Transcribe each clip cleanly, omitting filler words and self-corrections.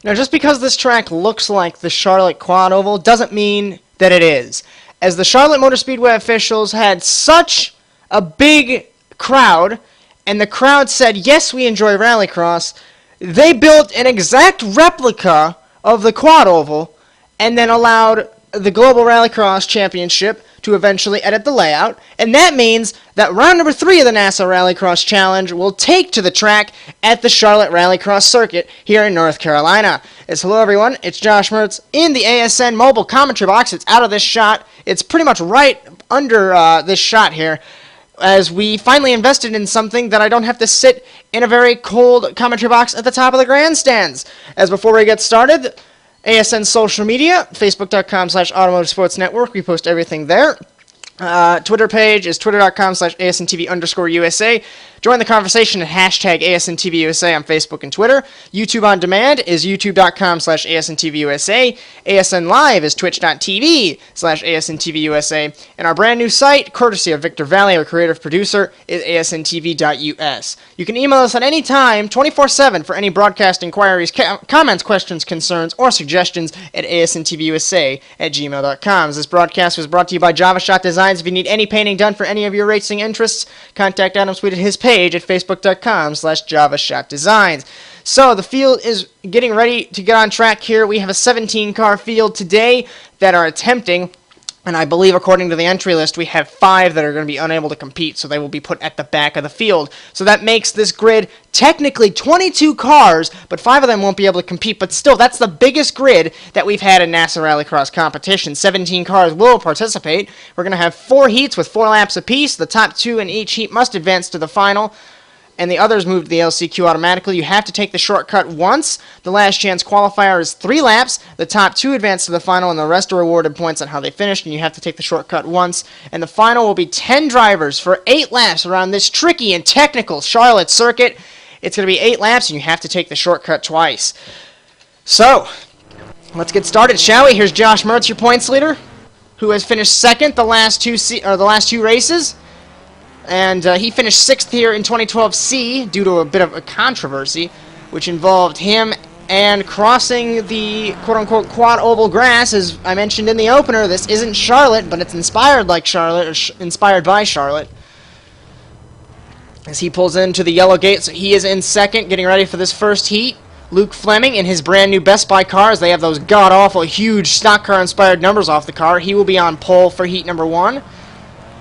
Now, just because this track looks like the Charlotte Quad Oval doesn't mean that it is, as the Charlotte Motor Speedway officials had such a big crowd, and the crowd said, yes, we enjoy Rallycross, they built an exact replica of the Quad Oval, and then allowed the Global Rallycross Championship to eventually edit the layout, and that means that round number 3 of the NASA Rallycross Challenge will take to the track at the Charlotte Rallycross Circuit here in North Carolina. Hello everyone, it's Josh Mertz in the ASN mobile commentary box. It's out of this shot. It's pretty much right under this shot here, as we finally invested in something that I don't have to sit in a very cold commentary box at the top of the grandstands. As before we get started, ASN social media, facebook.com/automotivesportsnetwork. We post everything there. Twitter page is twitter.com/ASNTV_USA. Join the conversation at hashtag ASNTVUSA on Facebook and Twitter. YouTube on demand is youtube.com/ASNTVUSA. ASN Live is twitch.tv/ASNTVUSA. And our brand new site, courtesy of Victor Valley, our creative producer, is ASNTV.us. You can email us at any time, 24/7, for any broadcast inquiries, comments, questions, concerns, or suggestions at ASNTVUSA@gmail.com. This broadcast was brought to you by Java Shot Designs. If you need any painting done for any of your racing interests, contact Adam Sweet at his page at facebook.com/JavaShotDesigns. So the field is getting ready to get on track here. We have a 17-car field today that are attempting, and I believe according to the entry list, we have 5 that are going to be unable to compete, so they will be put at the back of the field. So that makes this grid technically 22 cars, but 5 of them won't be able to compete. But still, that's the biggest grid that we've had in NASA Rallycross competition. 17 cars will participate. We're going to have 4 heats with 4 laps apiece. The top 2 in each heat must advance to the final, and the others move to the LCQ automatically. You have to take the shortcut once. The last chance qualifier is 3 laps. The top 2 advance to the final, and the rest are awarded points on how they finished, and you have to take the shortcut once. And the final will be 10 drivers for 8 laps around this tricky and technical Charlotte circuit. It's going to be 8 laps, and you have to take the shortcut twice. So, let's get started, shall we? Here's Josh Mertz, your points leader, who has finished second the last two races. And he finished 6th here in 2012 C due to a bit of a controversy, which involved him and crossing the quote-unquote quad oval grass. As I mentioned in the opener, this isn't Charlotte, but it's inspired like Charlotte, or inspired by Charlotte. As he pulls into the yellow gate, so he is in second, getting ready for this first heat. Luke Fleming in his brand new Best Buy cars. They have those god-awful, huge stock car-inspired numbers off the car. He will be on pole for heat number 1.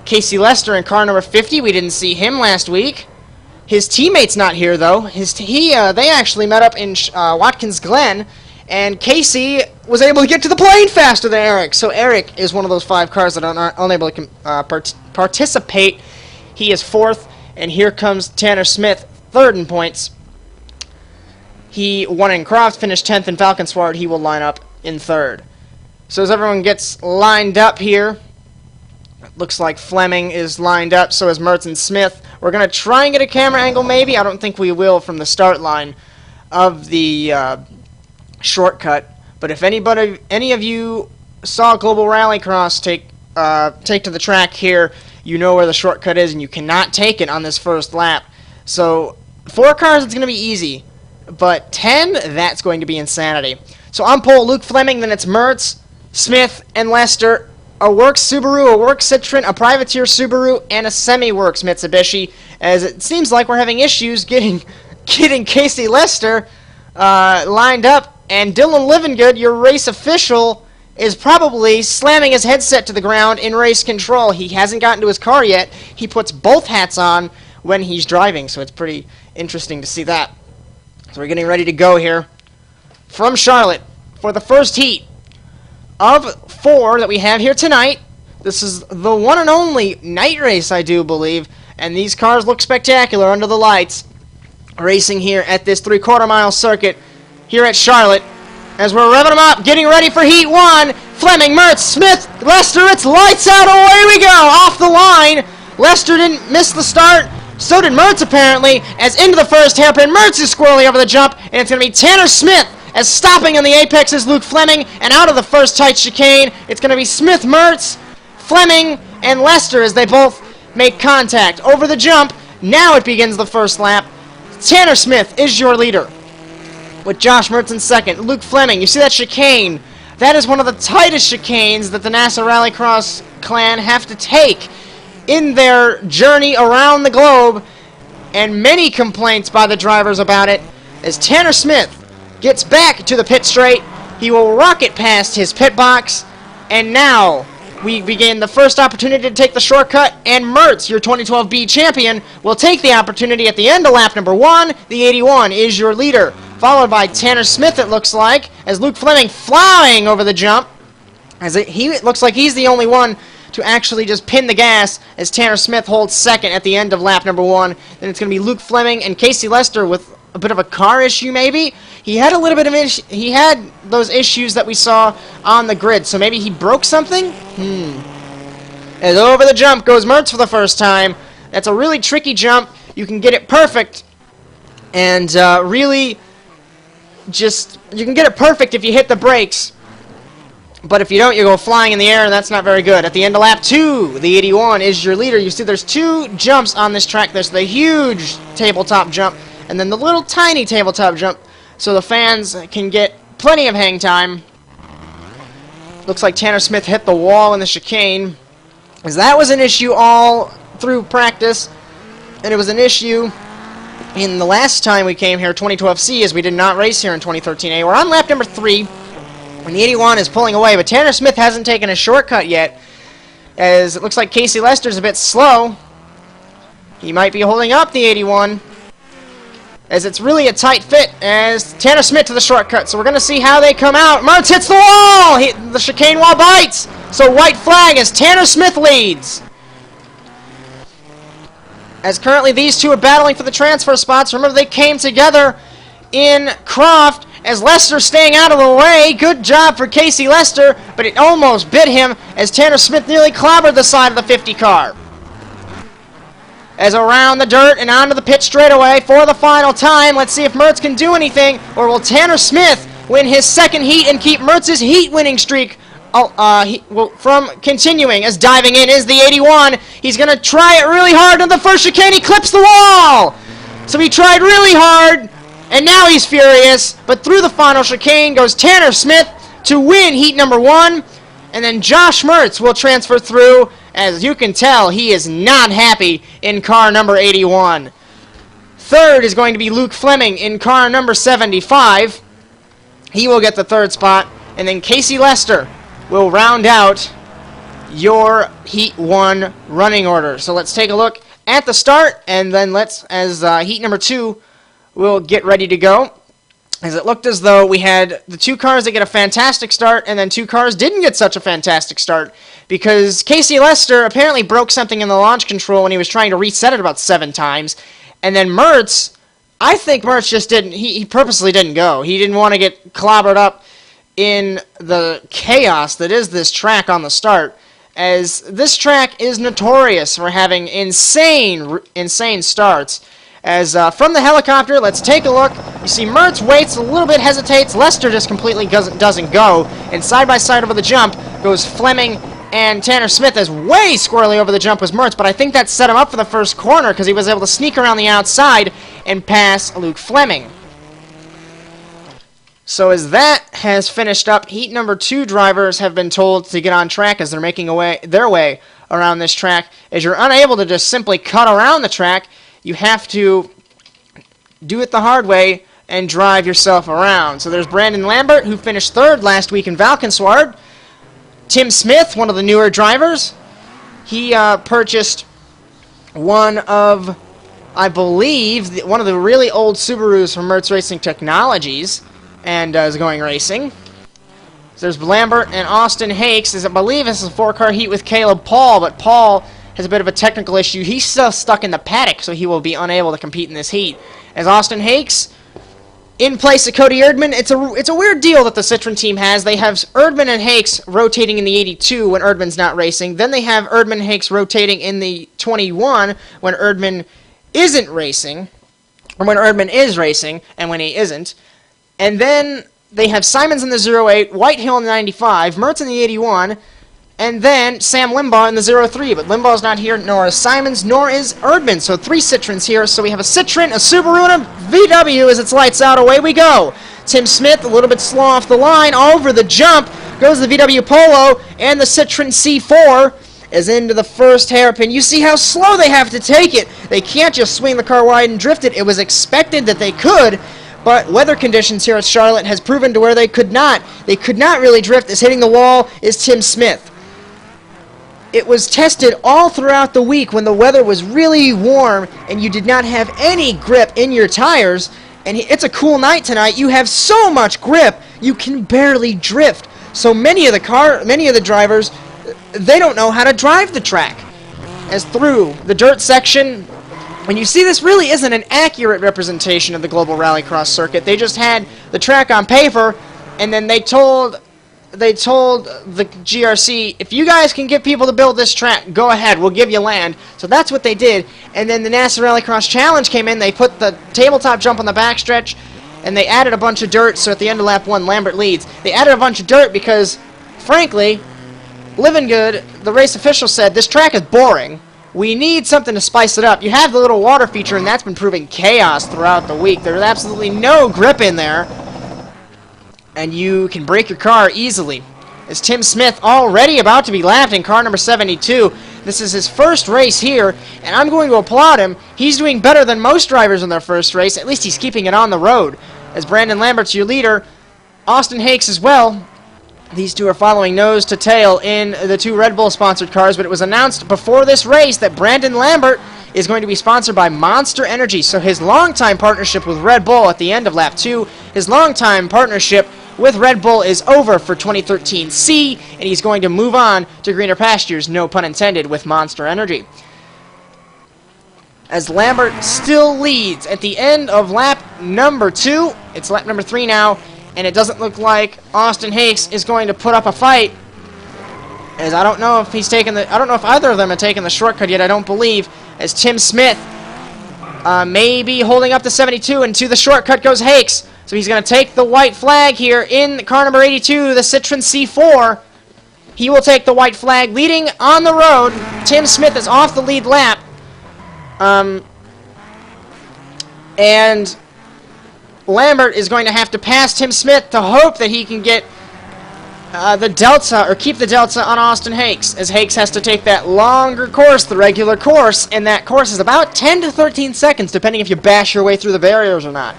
Casey Lester in car number 50. We didn't see him last week. His teammate's not here, though. They actually met up in Watkins Glen, and Casey was able to get to the plane faster than Eric. So Eric is one of those 5 cars that are unable to participate. He is 4th, and here comes Tanner Smith, 3rd in points. He won in Croft, finished 10th in Falcon Sword. He will line up in 3rd. So as everyone gets lined up here, looks like Fleming is lined up, so is Mertz and Smith. We're going to try and get a camera angle, maybe. I don't think we will from the start line of the shortcut. But if any of you saw Global Rallycross take to the track here, you know where the shortcut is, and you cannot take it on this first lap. So 4 cars, it's going to be easy. But 10, that's going to be insanity. So on pole, Luke Fleming, then it's Mertz, Smith, and Lester. A Works Subaru, a Works Citroen, a Privateer Subaru, and a Semi-Works Mitsubishi, as it seems like we're having issues getting Casey Lester lined up, and Dylan Livengood, your race official, is probably slamming his headset to the ground in race control. He hasn't gotten to his car yet. He puts both hats on when he's driving, so it's pretty interesting to see that. So we're getting ready to go here from Charlotte for the first heat of 4 that we have here tonight. This is the one and only night race, I do believe, and these cars look spectacular under the lights. Racing here at this 3/4 mile circuit here at Charlotte, as we're revving them up, getting ready for heat 1. Fleming, Mertz, Smith, Lester, it's lights out, away we go, off the line. Lester didn't miss the start, so did Mertz apparently, as into the first hairpin, Mertz is squirrely over the jump, and it's going to be Tanner Smith, as stopping on the apex is Luke Fleming, and out of the first tight chicane, it's going to be Smith, Mertz, Fleming, and Lester as they both make contact. Over the jump, now it begins the first lap. Tanner Smith is your leader. with Josh Mertz in second. Luke Fleming, you see that chicane? That is one of the tightest chicanes that the NASA Rallycross clan have to take in their journey around the globe, and many complaints by the drivers about it. As Tanner Smith gets back to the pit straight, he will rocket past his pit box, and now we begin the first opportunity to take the shortcut, and Mertz, your 2012B champion, will take the opportunity at the end of lap number 1. The 81 is your leader, followed by Tanner Smith, it looks like, as Luke Fleming flying over the jump, as it looks like he's the only one to actually just pin the gas, as Tanner Smith holds second at the end of lap number 1. Then it's going to be Luke Fleming and Casey Lester with a bit of a car issue, maybe. He had a little bit of he had those issues that we saw on the grid, so maybe he broke something? As over the jump goes Mertz for the first time. That's a really tricky jump. You can get it perfect, and really just, you can get it perfect if you hit the brakes, but if you don't, you go flying in the air, and that's not very good. At the end of lap 2, the 81 is your leader. You see there's 2 jumps on this track. There's the huge tabletop jump, and then the little tiny tabletop jump, so the fans can get plenty of hang time. Looks like Tanner Smith hit the wall in the chicane, as that was an issue all through practice, and it was an issue in the last time we came here, 2012C, as we did not race here in 2013A. We're on lap number 3, when the 81 is pulling away, but Tanner Smith hasn't taken a shortcut yet, as it looks like Casey Lester's a bit slow. He might be holding up the 81, as it's really a tight fit, as Tanner Smith to the shortcut. So we're going to see how they come out. Mertz hits the wall! The chicane wall bites! So white flag as Tanner Smith leads. As currently these two are battling for the transfer spots. Remember, they came together in Croft, as Lester staying out of the way. Good job for Casey Lester, but it almost bit him as Tanner Smith nearly clobbered the side of the 50 car. As around the dirt and onto the pit straightaway for the final time. Let's see if Mertz can do anything, or will Tanner Smith win his second heat and keep Mertz's heat-winning streak from continuing. As diving in is the 81. He's going to try it really hard on the first chicane. He clips the wall! So he tried really hard, and now he's furious. But through the final chicane goes Tanner Smith to win heat number 1. And then Josh Mertz will transfer through. As you can tell, he is not happy in car number 81. Third is going to be Luke Fleming in car number 75. He will get the third spot. And then Casey Lester will round out your Heat 1 running order. So let's take a look at the start, and then Heat number 2 will get ready to go. As it looked as though we had the 2 cars that get a fantastic start, and then 2 cars didn't get such a fantastic start, because Casey Lester apparently broke something in the launch control when he was trying to reset it about 7 times. And then Mertz, I think Mertz just didn't, he purposely didn't go. He didn't want to get clobbered up in the chaos that is this track on the start, as this track is notorious for having insane starts. As from the helicopter, let's take a look. You see Mertz waits a little bit, hesitates. Lester just completely doesn't go. And side by side over the jump goes Fleming and Tanner Smith, as way squirrely over the jump was Mertz. But I think that set him up for the first corner, because he was able to sneak around the outside and pass Luke Fleming. So as that has finished up, heat number 2 drivers have been told to get on track as they're making their way around this track. As you're unable to just simply cut around the track, you have to do it the hard way and drive yourself around. So there's Brandon Lambert, who finished 3rd last week in Valkenswaard. Tim Smith, one of the newer drivers, he purchased one of, I believe, one of the really old Subarus from Mertz Racing Technologies, and is going racing. So there's Lambert and Austin Hakes. I believe this is a 4-car heat with Caleb Paul, but Paul has a bit of a technical issue. He's still stuck in the paddock, so he will be unable to compete in this heat. As Austin Hakes, in place of Cody Erdman, it's a weird deal that the Citroen team has. They have Erdman and Hakes rotating in the 82 when Erdman's not racing. Then they have Erdman and Hakes rotating in the 21 when Erdman isn't racing, or when Erdman is racing and when he isn't. And then they have Simons in the 08, Whitehill in the 95, Mertz in the 81, and then Sam Limbaugh in the 03. But Limbaugh's not here, nor is Simons, nor is Erdman. So 3 Citroens here. So we have a Citroen, a Subaru, and a VW as it's lights out. Away we go Tim Smith, a little bit slow off the line. Over the jump goes the VW Polo, and the Citroen C4 is into the first hairpin. You see how slow they have to take it. They can't just swing the car wide and drift it. It was expected that they could, but weather conditions here at Charlotte has proven to where they could not. They could not really drift, as hitting the wall is Tim Smith. It was tested all throughout the week when the weather was really warm and you did not have any grip in your tires. And it's a cool night tonight. You have so much grip, you can barely drift. So many of the drivers, they don't know how to drive the track. As through the dirt section, when you see this really isn't an accurate representation of the global rallycross circuit. They just had the track on paper, and then they told the GRC, if you guys can get people to build this track, go ahead, we'll give you land. So that's what they did. And then the NASA Rallycross Challenge came in. They put the tabletop jump on the backstretch, and they added a bunch of dirt. So at the end of lap 1, Lambert leads. They added a bunch of dirt because, frankly, Living Good, the race official, said this track is boring. We need something to spice it up. You have the little water feature, and that's been proving chaos throughout the week. There's absolutely no grip in there, and you can break your car easily. As Tim Smith already about to be lapped in car number 72. This is his first race here, and I'm going to applaud him. He's doing better than most drivers in their first race. At least he's keeping it on the road. As Brandon Lambert's your leader, Austin Hakes as well. These two are following nose to tail in the two Red Bull sponsored cars, but it was announced before this race that Brandon Lambert is going to be sponsored by Monster Energy. So his longtime partnership with Red Bull at the end of lap 2, his longtime partnership with Red Bull is over for 2013C, and he's going to move on to greener pastures, no pun intended, with Monster Energy. As Lambert still leads at the end of lap number 2, it's lap number 3 now, and it doesn't look like Austin Hakes is going to put up a fight, as I don't know if either of them have taken the shortcut yet. I don't believe, as Tim Smith may be holding up the 72, and to the shortcut goes Hakes. So he's going to take the white flag here in car number 82, the Citroen C4. He will take the white flag, leading on the road. Tim Smith is off the lead lap. And Lambert is going to have to pass Tim Smith to hope that he can get the delta, or keep the delta on Austin Hakes, as Hakes has to take that longer course, the regular course, and that course is about 10 to 13 seconds, depending if you bash your way through the barriers or not.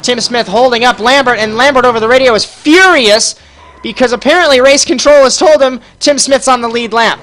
Tim Smith holding up Lambert, and Lambert over the radio is furious because apparently Race Control has told him Tim Smith's on the lead lap.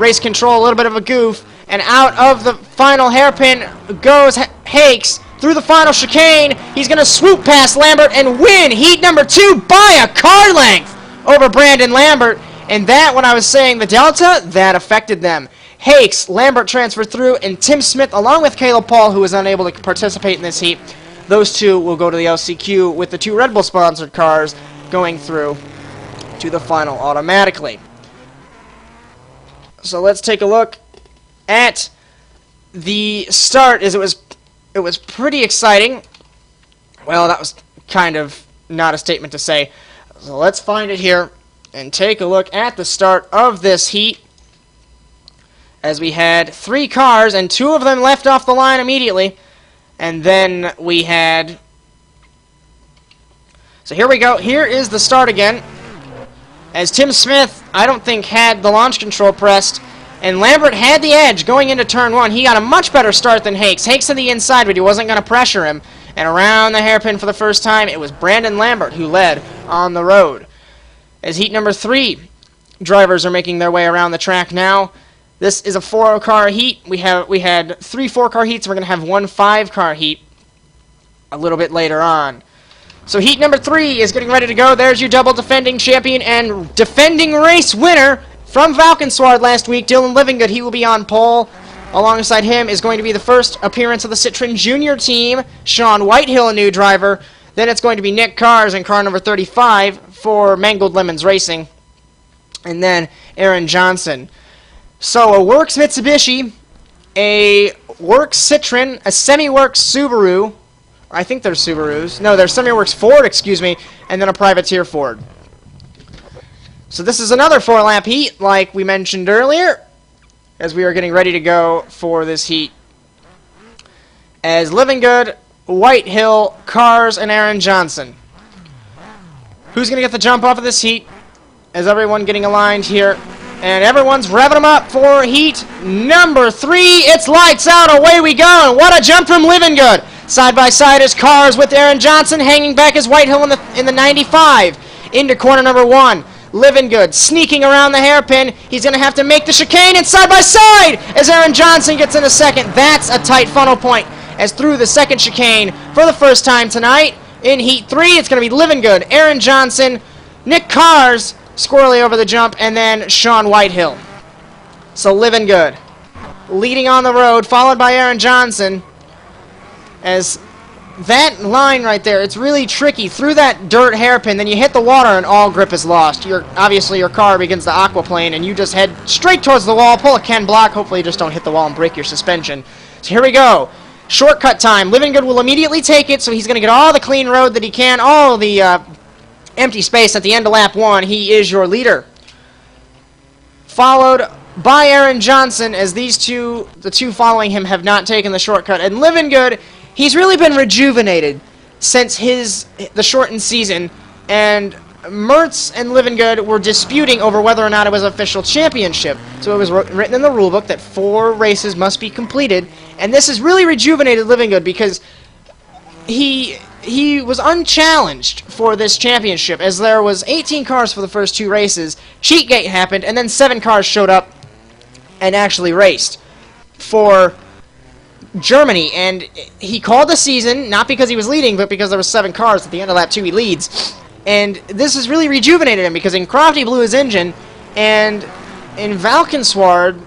Race Control, a little bit of a goof, and out of the final hairpin goes Hakes through the final chicane. He's going to swoop past Lambert and win heat number 2 by a car length over Brandon Lambert. And that, when I was saying the delta, that affected them. Hakes, Lambert transferred through, and Tim Smith, along with Caleb Paul, who was unable to participate in this heat, those two will go to the LCQ with the two Red Bull-sponsored cars going through to the final automatically. So let's take a look at the start, as it was pretty exciting. Well, that was kind of not a statement to say. So let's find it here and take a look at the start of this heat, as we had 3 cars, and 2 of them left off the line immediately. And then we had... So here we go. Here is the start again. As Tim Smith, I don't think, had the launch control pressed. And Lambert had the edge going into turn 1. He got a much better start than Hakes. Hakes on the inside, but he wasn't going to pressure him. And around the hairpin for the first time, it was Brandon Lambert who led on the road. As heat number 3, drivers are making their way around the track now. This is a 4-car heat. We had 3 4-car heats. We're going to have 1 5-car heat a little bit later on. So heat number 3 is getting ready to go. There's your double defending champion and defending race winner from Valkenswaard last week, Dylan Livingood. He will be on pole. Alongside him is going to be the first appearance of the Citroen Junior team, Sean Whitehill, a new driver. Then it's going to be Nick Cars in car number 35 for Mangled Lemons Racing. And then Aaron Johnson. So a Works Mitsubishi, a Works Citroen, a Semi-Works Subaru. I think they're Subarus. No, they're Semi-Works Ford, excuse me, and then a Privateer Ford. So this is another 4-lap heat, like we mentioned earlier, as we are getting ready to go for this heat. As Livingood, Whitehill, Cars, and Aaron Johnson Who's going to get the jump off of this heat? Is everyone getting aligned here? And everyone's revving them up for heat number 3. It's lights out. Away we go. And what a jump from Living Good. Side by side is Cars with Aaron Johnson hanging back as Whitehill in the 95 into corner number 1. Living Good sneaking around the hairpin. He's going to have to make the chicane, and side by side as Aaron Johnson gets in a second. That's a tight funnel point as through the second chicane for the first time tonight. In heat 3, it's going to be Living Good, Aaron Johnson, Nick Cars, squirrely over the jump, and then Sean Whitehill. So Living Good leading on the road, followed by Aaron Johnson. As that line right there, it's really tricky. Through that dirt hairpin, then you hit the water and all grip is lost. Obviously your car begins to aquaplane and you just head straight towards the wall, pull a Ken block, hopefully you just don't hit the wall and break your suspension. So here we go. Shortcut time. Living Good will immediately take it, so he's going to get all the clean road that he can, all the empty space at the end of lap 1. He is your leader. Followed by Aaron Johnson, as the two following him have not taken the shortcut. And Living Good, he's really been rejuvenated since the shortened season, and Mertz and Living Good were disputing over whether or not it was an official championship. So it was written in the rulebook that 4 races must be completed, and this has really rejuvenated Living Good because he was unchallenged for this championship, as there was 18 cars for the first 2 races. Cheatgate happened, and then 7 cars showed up and actually raced for Germany, and he called the season not because he was leading, but because there were 7 cars at the end of lap 2 he leads. And this has really rejuvenated him because in Croft he blew his engine, and in Valkenswaard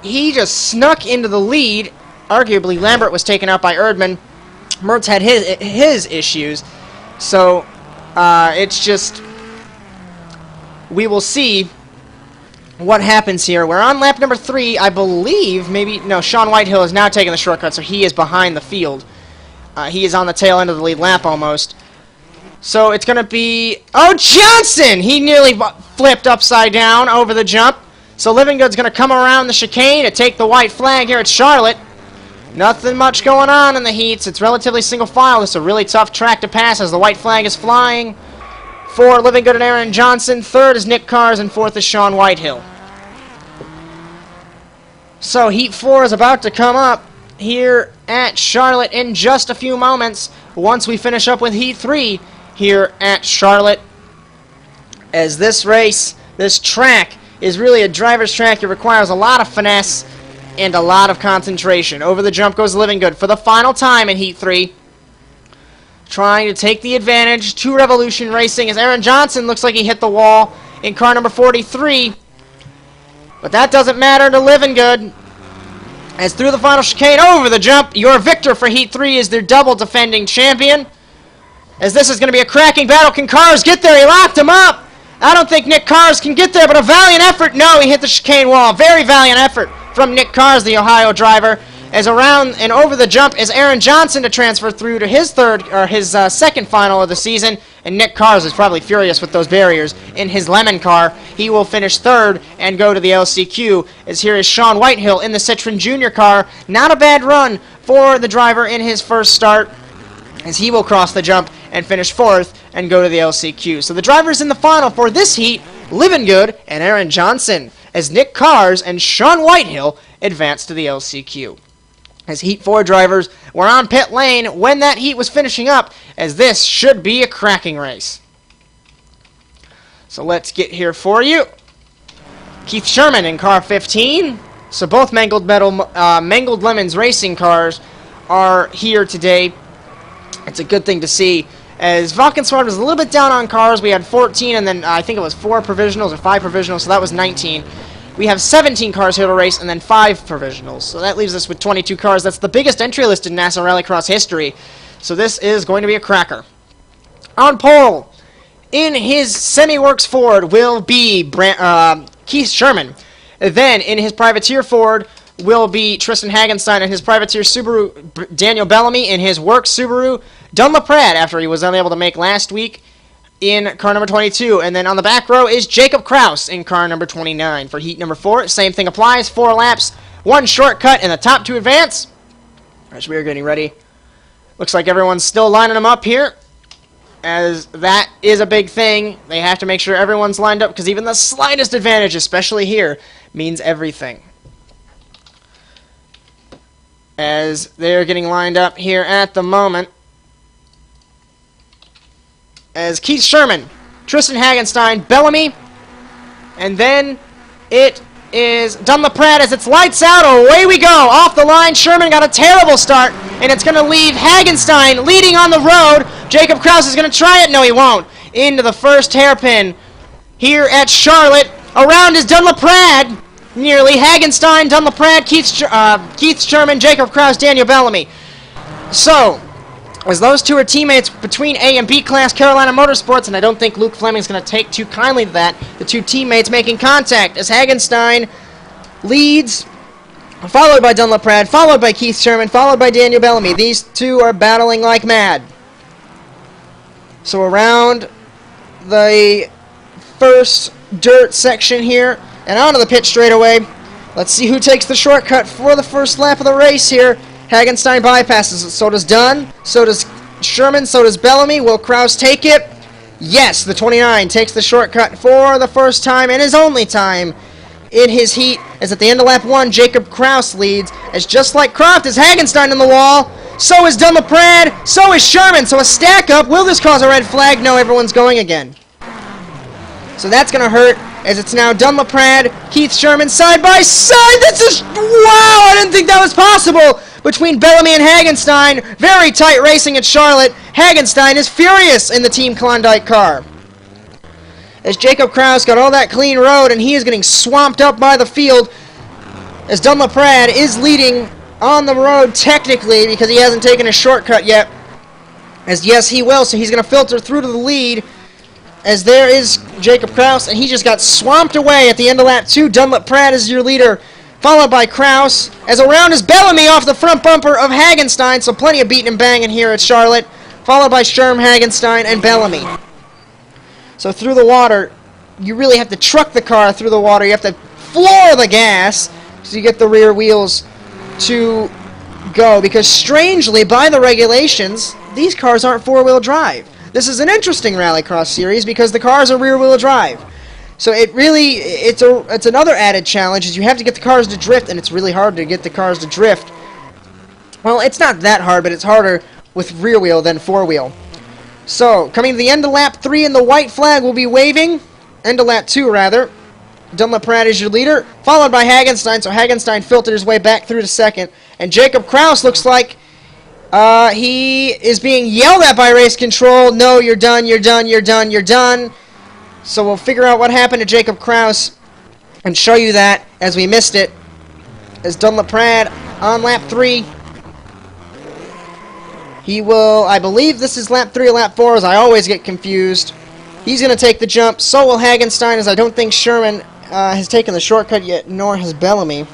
he just snuck into the lead. Arguably Lambert was taken out by Erdmann. Mertz had his issues, so it's just, we will see what happens here. We're on lap number 3, I believe. Maybe no. Sean Whitehill is now taking the shortcut, so he is behind the field. He is on the tail end of the lead lap almost. So it's going to be, oh, Johnson! He nearly flipped upside down over the jump. So Living Good's going to come around the chicane to take the white flag here at Charlotte. Nothing much going on in the heats. It's relatively single file. It's a really tough track to pass as the white flag is flying for Living Good and Aaron Johnson. 3rd is Nick Cars, and 4th is Sean Whitehill. So heat 4 is about to come up here at Charlotte in just a few moments once we finish up with heat 3 here at Charlotte. As this race, this track, is really a driver's track. It requires a lot of finesse and a lot of concentration. Over the jump goes Living Good for the final time in heat 3. Trying to take the advantage. 2 Revolution Racing as Aaron Johnson looks like he hit the wall in car number 43. But that doesn't matter to Living Good. As through the final chicane, over the jump, your victor for heat 3 is their double defending champion. As this is going to be a cracking battle. Can Cars get there? He locked him up. I don't think Nick Cars can get there, but a valiant effort. No, he hit the chicane wall. Very valiant effort from Nick Cars, the Ohio driver. As around and over the jump is Aaron Johnson to transfer through to his second final of the season. And Nick Cars is probably furious with those barriers in his lemon car. He will finish 3rd and go to the LCQ. As here is Sean Whitehill in the Citroen Junior car. Not a bad run for the driver in his first start, as he will cross the jump and finish 4th and go to the LCQ. So the drivers in the final for this heat, Living Good and Aaron Johnson, as Nick Cars and Sean Whitehill advance to the LCQ. As heat 4 drivers were on pit lane when that heat was finishing up, as this should be a cracking race. So let's get here for you. Keith Sherman in car 15. So both Mangled Lemons racing cars are here today. It's a good thing to see, as Valkenswaard was a little bit down on cars. We had 14, and then I think it was 4 provisionals or 5 provisionals, so that was 19. We have 17 cars here to race, and then 5 provisionals. So that leaves us with 22 cars. That's the biggest entry list in NASA Rallycross history. So this is going to be a cracker. On pole, in his semi-works Ford, will be Keith Sherman. Then, in his privateer Ford, will be Tristan Hagenstein. In his privateer Subaru, Daniel Bellamy. In his works Subaru, Don LaPrade, after he was unable to make last week in car number 22. And then on the back row is Jacob Kraus in car number 29. For heat number 4, same thing applies. 4 laps, 1 shortcut, and the top 2 advance. As we are getting ready. Looks like everyone's still lining them up here. as that is a big thing. They have to make sure everyone's lined up, because even the slightest advantage, especially here, means everything. As they're getting lined up here at the moment. As Keith Sherman, Tristan Hagenstein, Bellamy, and then it is Dunlap-Pratt as it's lights out. Away we go. Off the line, Sherman got a terrible start, and it's going to leave Hagenstein leading on the road. Jacob Kraus is going to try it. No, he won't. Into the first hairpin here at Charlotte. Around is Dunlap-Pratt. Nearly Hagenstein, Dunlap-Pratt, Keith Sherman, Jacob Kraus, Daniel Bellamy. So, as those two are teammates between A and B class Carolina Motorsports, and I don't think Luke Fleming's going to take too kindly to that, the two teammates making contact as Hagenstein leads, followed by Dunlap-Pratt, followed by Keith Sherman, followed by Daniel Bellamy. These two are battling like mad. So around the first dirt section here, and onto the pit straightaway. Let's see who takes the shortcut for the first lap of the race here. Hagenstein bypasses it. So does Dunn. So does Sherman. So does Bellamy. Will Kraus take it? Yes, the 29 takes the shortcut for the first time and his only time in his heat. As at the end of lap 1, Jacob Kraus leads. As just like Croft is Hagenstein on the wall. So is Dunlap-Pratt. So is Sherman. So a stack up. Will this cause a red flag? No, everyone's going again. So that's going to hurt, as it's now Dunlap-Pratt, Keith Sherman side by side. This is, wow, I didn't think that was possible. Between Bellamy and Hagenstein, very tight racing at Charlotte. Hagenstein is furious in the Team Klondike car. As Jacob Kraus got all that clean road, and he is getting swamped up by the field, as Dunlap-Pratt is leading on the road technically, because he hasn't taken a shortcut yet. As yes, he will, so he's going to filter through to the lead. As there is Jacob Kraus, and he just got swamped away at the end of lap 2. Dunlap-Pratt is your leader, followed by Kraus. As around is Bellamy off the front bumper of Hagenstein, so plenty of beating and banging here at Charlotte, followed by Sherm, Hagenstein, and Bellamy. So through the water, you really have to truck the car through the water. You have to floor the gas so you get the rear wheels to go, because strangely, by the regulations, these cars aren't four-wheel drive. This is an interesting Rallycross series because the cars are rear-wheel drive. So it really, it's another added challenge, is you have to get the cars to drift, and it's really hard to get the cars to drift. Well, it's not that hard, but it's harder with rear-wheel than four-wheel. So, coming to the end of lap 3, and the white flag will be waving. End of lap 2, rather. Dunlap-Pratt is your leader, followed by Hagenstein, so Hagenstein filtered his way back through to second. And Jacob Kraus looks like he is being yelled at by race control. No, you're done, you're done, you're done, you're done. So we'll figure out what happened to Jacob Kraus and show you that as we missed it. As Dunlap-Pratt on lap 3. He will, I believe this is lap 3 or lap 4, as I always get confused. He's going to take the jump. So will Hagenstein, as I don't think Sherman has taken the shortcut yet, nor has Bellamy.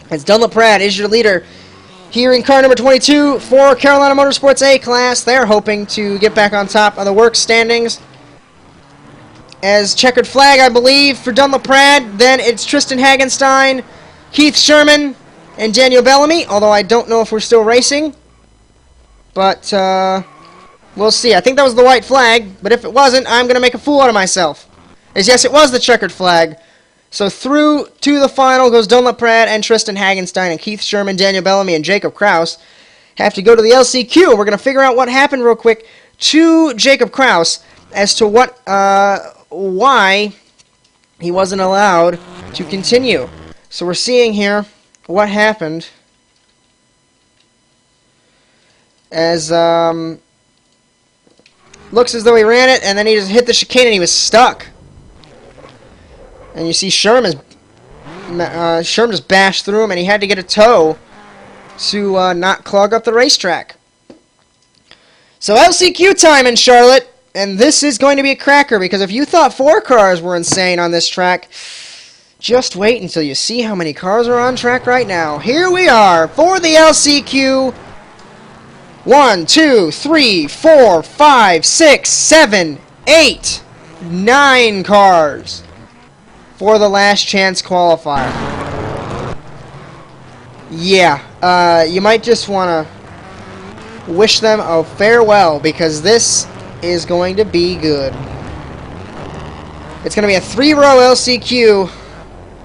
As Dunlap-Pratt is your leader here in car number 22 for Carolina Motorsports A class. They're hoping to get back on top of the work standings. As checkered flag, I believe, for Dunlap-Pratt. Then it's Tristan Hagenstein, Keith Sherman, and Daniel Bellamy. Although I don't know if we're still racing. But we'll see. I think that was the white flag. But if it wasn't, I'm going to make a fool out of myself. As yes, it was the checkered flag. So through to the final goes Dunlap-Pratt and Tristan Hagenstein, and Keith Sherman, Daniel Bellamy, and Jacob Kraus have to go to the LCQ. We're going to figure out what happened real quick to Jacob Kraus as to what, why he wasn't allowed to continue. So we're seeing here what happened as looks as though he ran it, and then he just hit the chicane and he was stuck. And you see Sherm just bashed through him, and he had to get a tow to not clog up the racetrack. So LCQ time in Charlotte, and this is going to be a cracker, because if you thought 4 cars were insane on this track, just wait until you see how many cars are on track right now. Here we are for the LCQ. 1, 2, 3, 4, 5, 6, 7, 8, 9 cars for the last chance qualifier. Yeah, you might just want to wish them a farewell, because this is going to be good. It's going to be a 3-row LCQ,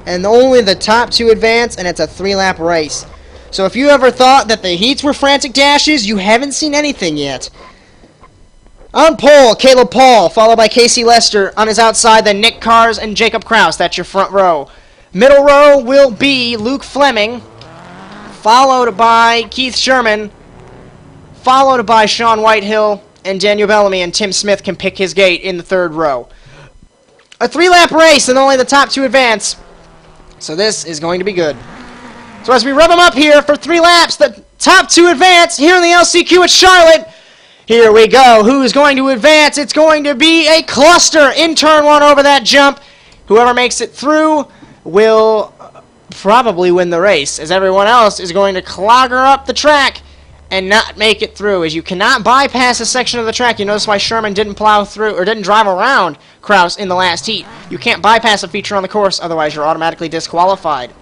and only the top 2 advance, and it's a 3-lap race. So if you ever thought that the heats were frantic dashes, you haven't seen anything yet. On pole, Caleb Paul, followed by Casey Lester. On his outside, then Nick Cars and Jacob Kraus. That's your front row. Middle row will be Luke Fleming, followed by Keith Sherman, followed by Sean Whitehill, and Daniel Bellamy, and Tim Smith can pick his gate in the 3rd row. A 3-lap race, and only the top 2 advance. So this is going to be good. So as we rev them up here for 3 laps, the top 2 advance here in the LCQ at Charlotte. Here we go. Who's going to advance? It's going to be a cluster in turn 1 over that jump. Whoever makes it through will probably win the race, as everyone else is going to clogger up the track and not make it through, as you cannot bypass a section of the track. You notice why Sherman didn't plow through, or didn't drive around Kraus in the last heat. You can't bypass a feature on the course, otherwise you're automatically disqualified.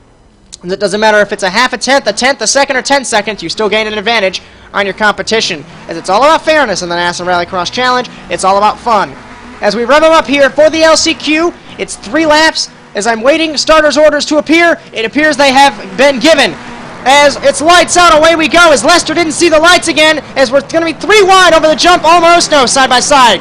And it doesn't matter if it's a half a tenth, a second, or 10 seconds, you still gain an advantage on your competition, as it's all about fairness in the National Rallycross Challenge. It's all about fun. As we rev them up here for the LCQ, it's 3 laps. As I'm waiting starters' orders to appear, it appears they have been given. As it's lights out, away we go, as Lester didn't see the lights again, as we're going to be 3 wide over the jump, almost, no, side by side,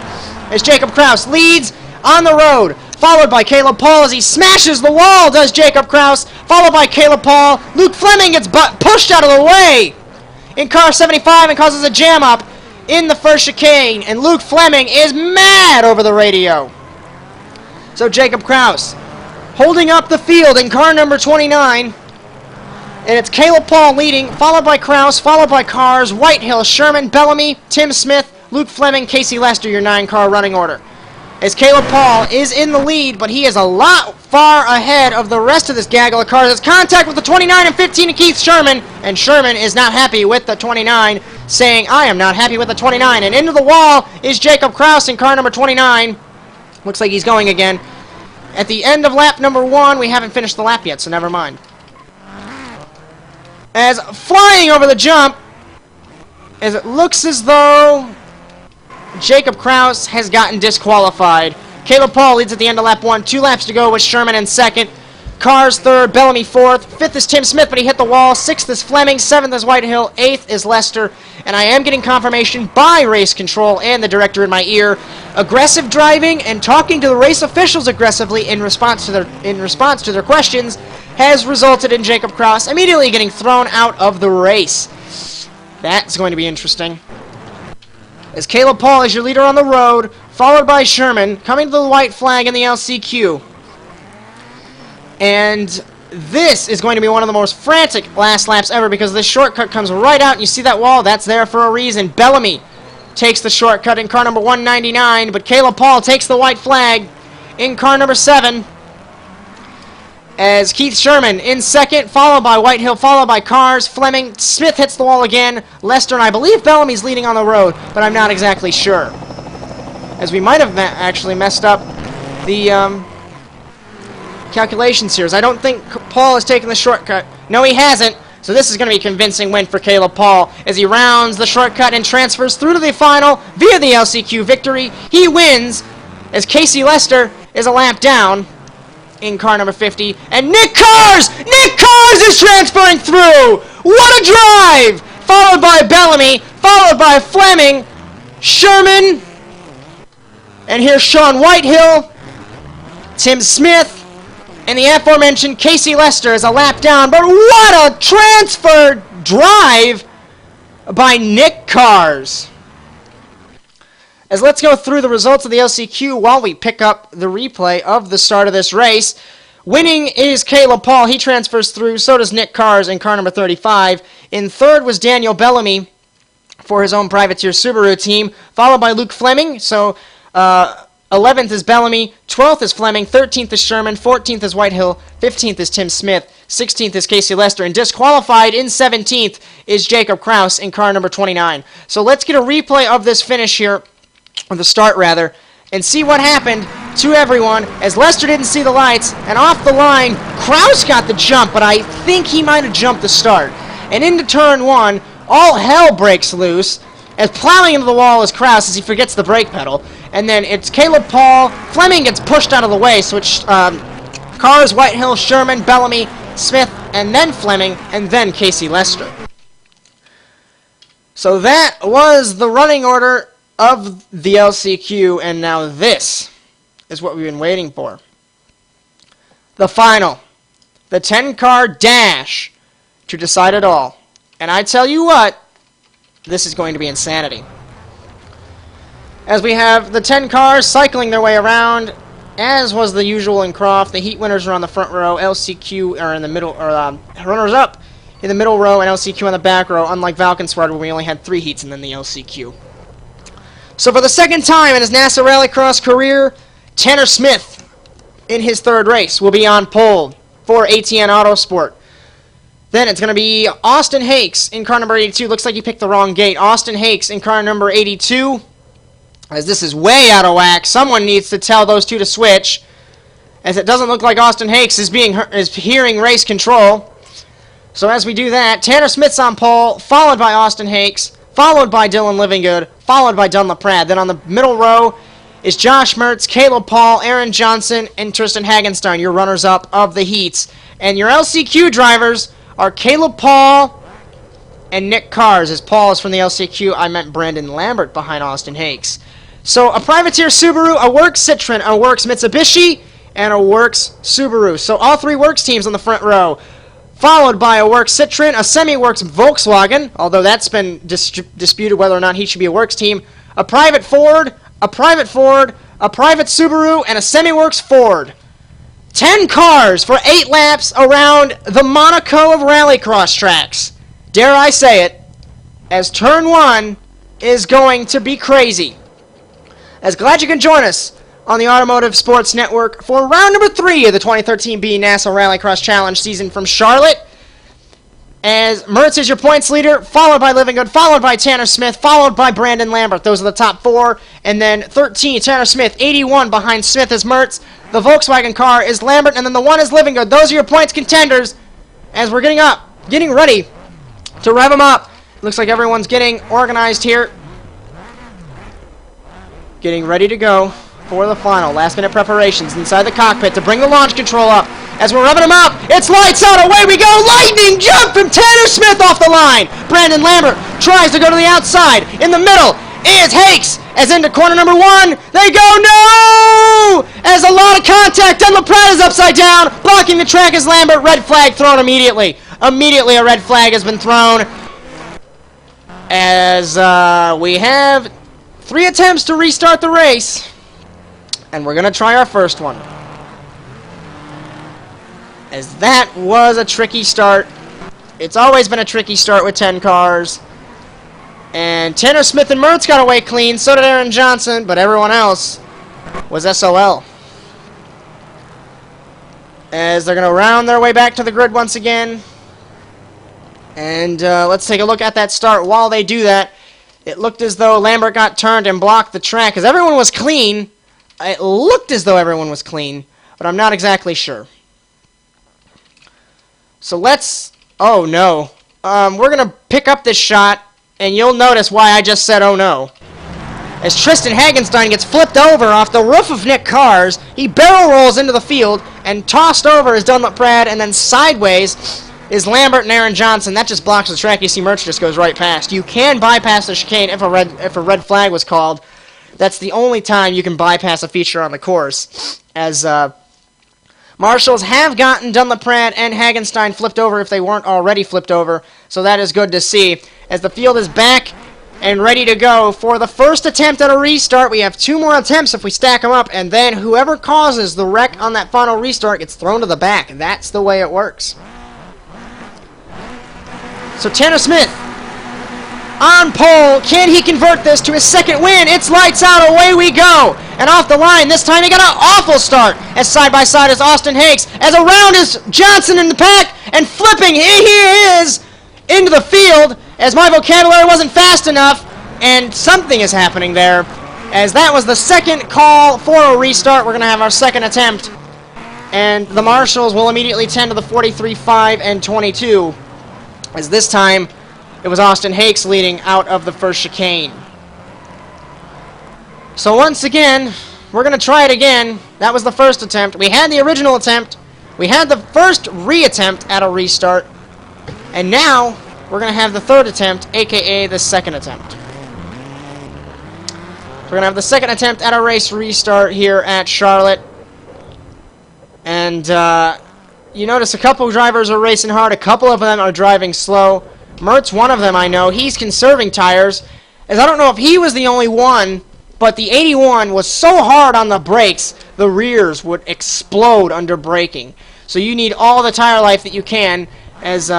as Jacob Kraus leads on the road, followed by Caleb Paul as he smashes the wall, does Jacob Kraus, followed by Caleb Paul. Luke Fleming gets pushed out of the way in car 75 and causes a jam up in the first chicane, and Luke Fleming is mad over the radio. So Jacob Kraus holding up the field in car number 29. And it's Caleb Paul leading, followed by Kraus, followed by Cars, Whitehill, Sherman, Bellamy, Tim Smith, Luke Fleming, Casey Lester, your 9-car running order. As Caleb Paul is in the lead, but he is a lot far ahead of the rest of this gaggle of cars. It's contact with the 29 and 15 of Keith Sherman, and Sherman is not happy with the 29, saying, I am not happy with the 29. And into the wall is Jacob Kraus in car number 29. Looks like he's going again. At the end of lap number 1, we haven't finished the lap yet, so never mind. As flying over the jump, as it looks as though Jacob Kraus has gotten disqualified. Caleb Paul leads at the end of lap 1. 2 laps to go with Sherman in 2nd. Cars 3rd, Bellamy 4th. 5th is Tim Smith, but he hit the wall. 6th is Fleming. 7th is Whitehill. 8th is Lester. And I am getting confirmation by race control and the director in my ear. Aggressive driving and talking to the race officials aggressively in response to their questions has resulted in Jacob Kraus immediately getting thrown out of the race. That's going to be interesting. As Caleb Paul is your leader on the road, followed by Sherman, coming to the white flag in the LCQ. And this is going to be one of the most frantic last laps ever, because this shortcut comes right out, and you see that wall? That's there for a reason. Bellamy takes the shortcut in car number 199, but Caleb Paul takes the white flag in car number 7. As Keith Sherman in 2nd, followed by Whitehill, followed by Cars, Fleming, Smith hits the wall again, Lester, and I believe Bellamy's leading on the road, but I'm not exactly sure. As we might have actually messed up the calculations here, as I don't think Paul has taken the shortcut. No, he hasn't, so this is going to be a convincing win for Caleb Paul, as he rounds the shortcut and transfers through to the final via the LCQ victory. He wins, as Casey Lester is a lap down in car number 50, and Nick Cars is transferring through. What a drive! Followed by Bellamy, followed by Fleming, Sherman, and here's Sean Whitehill, Tim Smith, and the aforementioned Casey Lester is a lap down. But what a transfer drive by Nick Cars! As let's go through the results of the LCQ while we pick up the replay of the start of this race. Winning is Caleb Paul. He transfers through. So does Nick Cars in car number 35. In 3rd was Daniel Bellamy for his own privateer Subaru team, followed by Luke Fleming. So 11th is Bellamy, 12th is Fleming, 13th is Sherman, 14th is Whitehill, 15th is Tim Smith, 16th is Casey Lester, and disqualified in 17th is Jacob Kraus in car number 29. So let's get a replay of this finish here, or the start rather, and see what happened to everyone, as Lester didn't see the lights, and off the line, Kraus got the jump, but I think he might have jumped the start. And into turn 1, All hell breaks loose as plowing into the wall is Kraus as he forgets the brake pedal. And then it's Caleb Paul. Fleming gets pushed out of the way, so it's Cars, Whitehill, Sherman, Bellamy, Smith, and then Fleming, and then Casey Lester. So that was the running order of the LCQ, and now this is what we've been waiting for. The final. The 10-car dash to decide it all. And I tell you what, this is going to be insanity. As we have the 10 cars cycling their way around, as was the usual in Croft, the heat winners are on the front row, LCQ are in the middle, or runners-up in the middle row, and LCQ on the back row, unlike Valkenswaard where we only had 3 heats and then the LCQ. So for the second time in his NASA Rallycross career, Tanner Smith, in his 3rd race, will be on pole for ATN Autosport. Then it's going to be Austin Hakes in car number 82. Looks like he picked the wrong gate. Austin Hakes in car number 82. As this is way out of whack, someone needs to tell those two to switch, as it doesn't look like Austin Hakes is hearing race control. So as we do that, Tanner Smith's on pole, followed by Austin Hakes, followed by Dylan Livingood, followed by Dunlap Pratt. Then on the middle row is Josh Mertz, Caleb Paul, Aaron Johnson, and Tristan Hagenstein, your runners-up of the heats. And your LCQ drivers are Caleb Paul and Nick Cars. As Paul is from the LCQ, I meant Brandon Lambert behind Austin Hakes. So a Privateer Subaru, a Works Citroen, a Works Mitsubishi, and a Works Subaru. So all 3 Works teams on the front row, followed by a Works Citroen, a Semi-Works Volkswagen, although that's been disputed whether or not he should be a Works team, a Private Ford, a Private Ford, a Private Subaru, and a Semi-Works Ford. 10 cars for 8 laps around the Monaco of Rallycross tracks. Dare I say it, as turn 1 is going to be crazy. As glad you can join us on the Automotive Sports Network for round number 3 of the 2013B NASA Rallycross Challenge season from Charlotte. As Mertz is your points leader, followed by Livingood, followed by Tanner Smith, followed by Brandon Lambert. Those are the top 4. And then 13, Tanner Smith. 81 behind Smith is Mertz. The Volkswagen car is Lambert, and then the 1 is Livingood. Those are your points contenders as we're getting ready to rev them up. Looks like everyone's getting organized here. Getting ready to go for the final. Last-minute preparations inside the cockpit to bring the launch control up. As we're revving them up, it's lights out, away we go! Lightning jump from Tanner Smith off the line! Brandon Lambert tries to go to the outside. In the middle is Hakes. As into corner number 1, they go, no! As a lot of contact, Dunlap Pratt is upside down, blocking the track as Lambert. Red flag thrown immediately. Immediately a red flag has been thrown. As we have 3 attempts to restart the race, and we're going to try our first one. As that was a tricky start. It's always been a tricky start with 10 cars. And Tanner Smith and Mertz got away clean, so did Aaron Johnson, but everyone else was SOL. As they're going to round their way back to the grid once again. And let's take a look at that start. While they do that, it looked as though Lambert got turned and blocked the track, because everyone was clean. It looked as though everyone was clean, but I'm not exactly sure. So let's... oh, no. We're going to pick up this shot, and you'll notice why I just said, oh, no. As Tristan Hagenstein gets flipped over off the roof of Nick Cars, he barrel rolls into the field, and tossed over is Dunlap Pratt, and then sideways is Lambert and Aaron Johnson. That just blocks the track. You see Mertz just goes right past. You can bypass the chicane if a red flag was called. That's the only time you can bypass a feature on the course. As marshals have gotten Dunlap Pratt and Hagenstein flipped over if they weren't already flipped over. So that is good to see. As the field is back and ready to go for the first attempt at a restart. We have 2 more attempts if we stack them up. And then whoever causes the wreck on that final restart gets thrown to the back. That's the way it works. So Tanner Smith on pole. Can he convert this to his second win? It's lights out. Away we go. And off the line. This time he got an awful start. As side by side is Austin Hakes. As around is Johnson in the pack. And flipping. Here he is into the field. As my vocabulary wasn't fast enough. And something is happening there. As that was the second call for a restart. We're going to have our second attempt. And the marshals will immediately tend to the 43, 5, and 22. As this time, it was Austin Hakes leading out of the first chicane. So once again, we're going to try it again. That was the first attempt. We had the original attempt. We had the first re-attempt at a restart. And now, we're going to have the third attempt, aka the second attempt. So we're going to have the second attempt at a race restart here at Charlotte. And you notice a couple drivers are racing hard. A couple of them are driving slow. Mertz, one of them I know, he's conserving tires. As I don't know if he was the only one, but the 81 was so hard on the brakes, the rears would explode under braking. So you need all the tire life that you can, as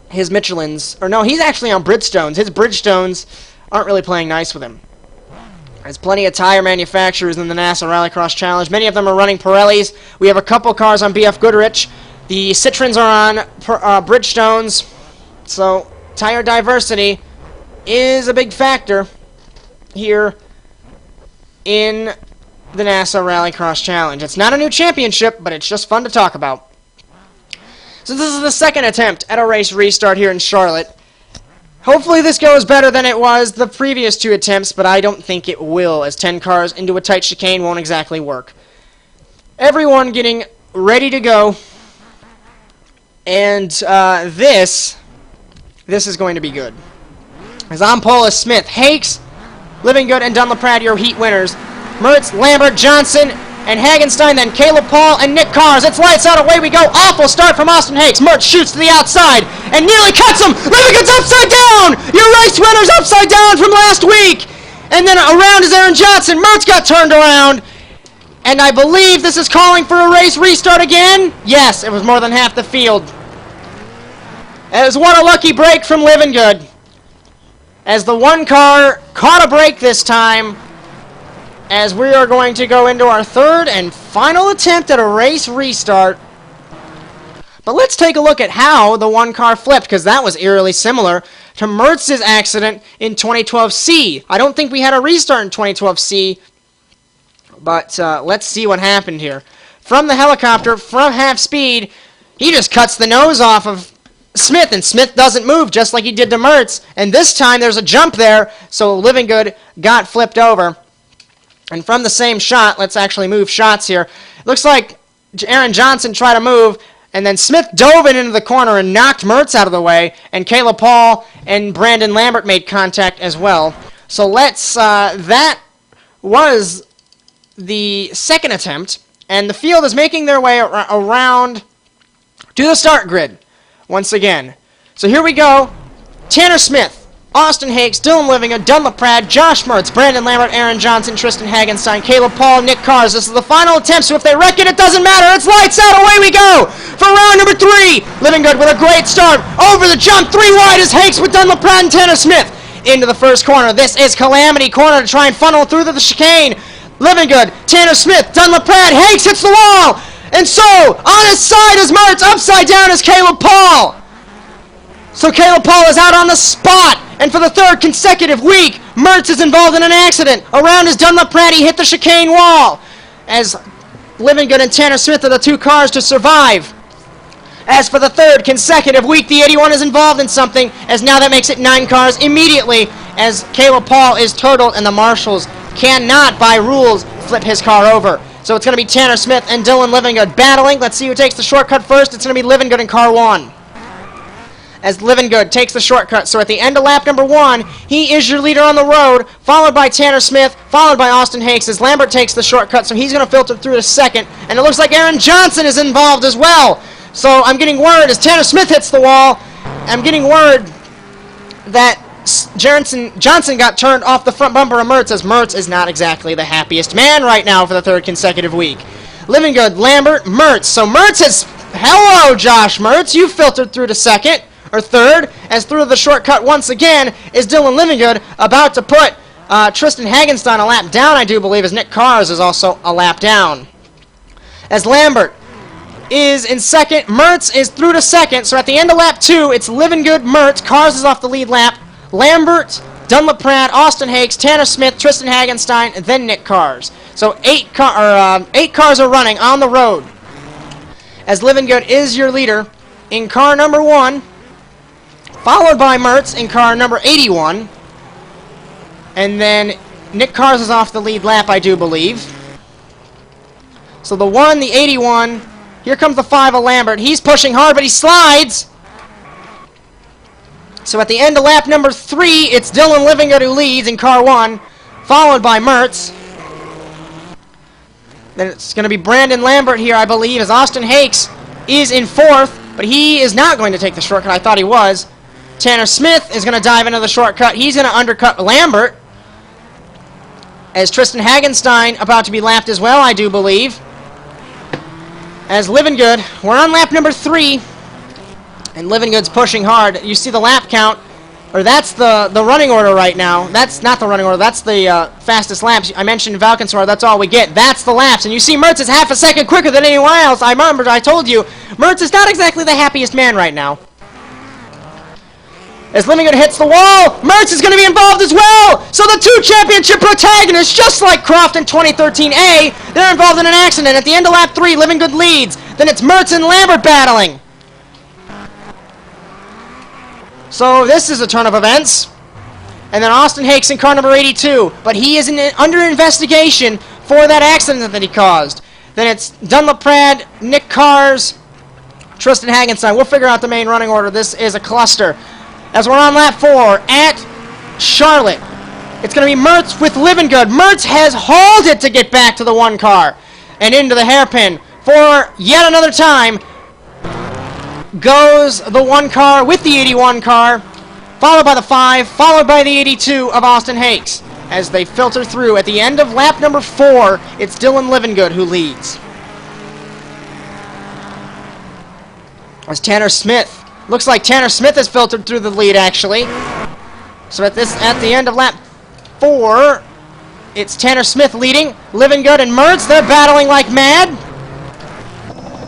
his Michelin's, or no, he's actually on Bridgestones. His Bridgestones aren't really playing nice with him. There's plenty of tire manufacturers in the NASA RallyCross Challenge. Many of them are running Pirellis. We have a couple cars on BF Goodrich. The Citroens are on Bridgestones. So tire diversity is a big factor here in the NASA RallyCross Challenge. It's not a new championship, but it's just fun to talk about. So this is the second attempt at a race restart here in Charlotte. Hopefully this goes better than it was the previous two attempts, but I don't think it will, as 10 cars into a tight chicane won't exactly work. Everyone getting ready to go, and this is going to be good. As on pole is Smith, Hakes, Living Good, and Dunlap your heat winners. Mertz, Lambert, Johnson, and Hagenstein, then Caleb Paul and Nick Cars. It's lights out, away we go. Awful start from Austin Hakes. Mertz shoots to the outside and nearly cuts him. Living Good's upside down. Your race winner's upside down from last week. And then around is Aaron Johnson. Mertz got turned around. And I believe this is calling for a race restart again. Yes, it was more than half the field. As what a lucky break from Living Good. As the one car caught a break this time, as we are going to go into our third and final attempt at a race restart. But let's take a look at how the one car flipped, because that was eerily similar to Mertz's accident in 2012C. I don't think we had a restart in 2012C, but let's see what happened here. From the helicopter, from half speed, he just cuts the nose off of Smith, and Smith doesn't move, just like he did to Mertz. And this time there's a jump there, so Living Good got flipped over. And from the same shot, let's actually move shots here. It looks like Aaron Johnson tried to move, and then Smith dove into the corner and knocked Mertz out of the way, and Caleb Paul and Brandon Lambert made contact as well. So let's, that was the second attempt, and the field is making their way around to the start grid once again. So here we go. Tanner Smith, Austin Hakes, Dylan Living, Dunlap Pratt, Josh Mertz, Brandon Lambert, Aaron Johnson, Tristan Hagenstein, Caleb Paul, Nick Cars. This is the final attempt, so if they wreck it, it doesn't matter. It's lights out, away we go for round number 3. Living Good with a great start. Over the jump, 3 wide is Hakes with Dunlap Pratt and Tanner Smith into the first corner. This is Calamity corner to try and funnel through the chicane. Living Good, Tanner Smith, Dunlap Pratt, Hakes hits the wall. And so, on his side is Mertz, upside down is Caleb Paul. So Caleb Paul is out on the spot. And for the third consecutive week, Mertz is involved in an accident. Around is Dunlap Pratt, he hit the chicane wall. As Living Good and Tanner Smith are the 2 cars to survive. As for the third consecutive week, the 81 is involved in something, as now that makes it 9 cars immediately, as Caleb Paul is turtled and the marshals cannot, by rules, flip his car over. So it's going to be Tanner Smith and Dylan Living Good battling. Let's see who takes the shortcut first. It's going to be Living Good in car 1. As Living Good takes the shortcut. So at the end of lap number 1, he is your leader on the road, followed by Tanner Smith, followed by Austin Hakes, as Lambert takes the shortcut, so he's going to filter through to second. And it looks like Aaron Johnson is involved as well. So I'm getting word, as Tanner Smith hits the wall, I'm getting word that Johnson got turned off the front bumper of Mertz, as Mertz is not exactly the happiest man right now for the third consecutive week. Living Good, Lambert, Mertz. So Mertz is, hello Josh Mertz, you filtered through to second. Or third, as through the shortcut once again is Dylan Living Good, about to put Tristan Hagenstein a lap down, I do believe, as Nick Cars is also a lap down. As Lambert is in second, Mertz is through to second, so at the end of lap 2, it's Living Good, Mertz, Cars is off the lead lap, Lambert, Dunlap Pratt, Austin Hakes, Tanner Smith, Tristan Hagenstein, and then Nick Cars. So 8 cars are running on the road. As Living Good is your leader in car number 1, followed by Mertz in car number 81. And then Nick Cars is off the lead lap, I do believe. So the 1, the 81. Here comes the 5 of Lambert. He's pushing hard, but he slides. So at the end of lap number 3, it's Dylan Livingood who leads in car 1, followed by Mertz. Then it's going to be Brandon Lambert here, I believe, as Austin Hakes is in 4th, but he is not going to take the shortcut. I thought he was. Tanner Smith is going to dive into the shortcut. He's going to undercut Lambert, as Tristan Hagenstein about to be lapped as well, I do believe. As Livingood, we're on lap number 3, and Livingood's pushing hard. You see the lap count, or that's the running order right now. That's not the running order, that's the fastest laps. I mentioned Valkenswaard, that's all we get. That's the laps, and you see Mertz is half a second quicker than anyone else. I remember I told you, Mertz is not exactly the happiest man right now. As Livingood hits the wall, Mertz is going to be involved as well! So the 2 championship protagonists, just like Croft in 2013A, they're involved in an accident. At the end of lap 3, Livingood leads. Then it's Mertz and Lambert battling. So this is a turn of events. And then Austin Hakes in car number 82. But he is under investigation for that accident that he caused. Then it's Dunlop Pratt, Nick Cars, Tristan Hagenstein. We'll figure out the main running order. This is a cluster. As we're on lap 4 at Charlotte, it's going to be Mertz with Livingood. Mertz has hauled it to get back to the 1 car and into the hairpin. For yet another time goes the 1 car with the 81 car, followed by the 5, followed by the 82 of Austin Hakes. As they filter through, at the end of lap number 4, it's Dylan Livingood who leads. As Tanner Smith, looks like Tanner Smith has filtered through the lead, actually. So at the end of lap 4, it's Tanner Smith leading. Livingood and Mertz, they're battling like mad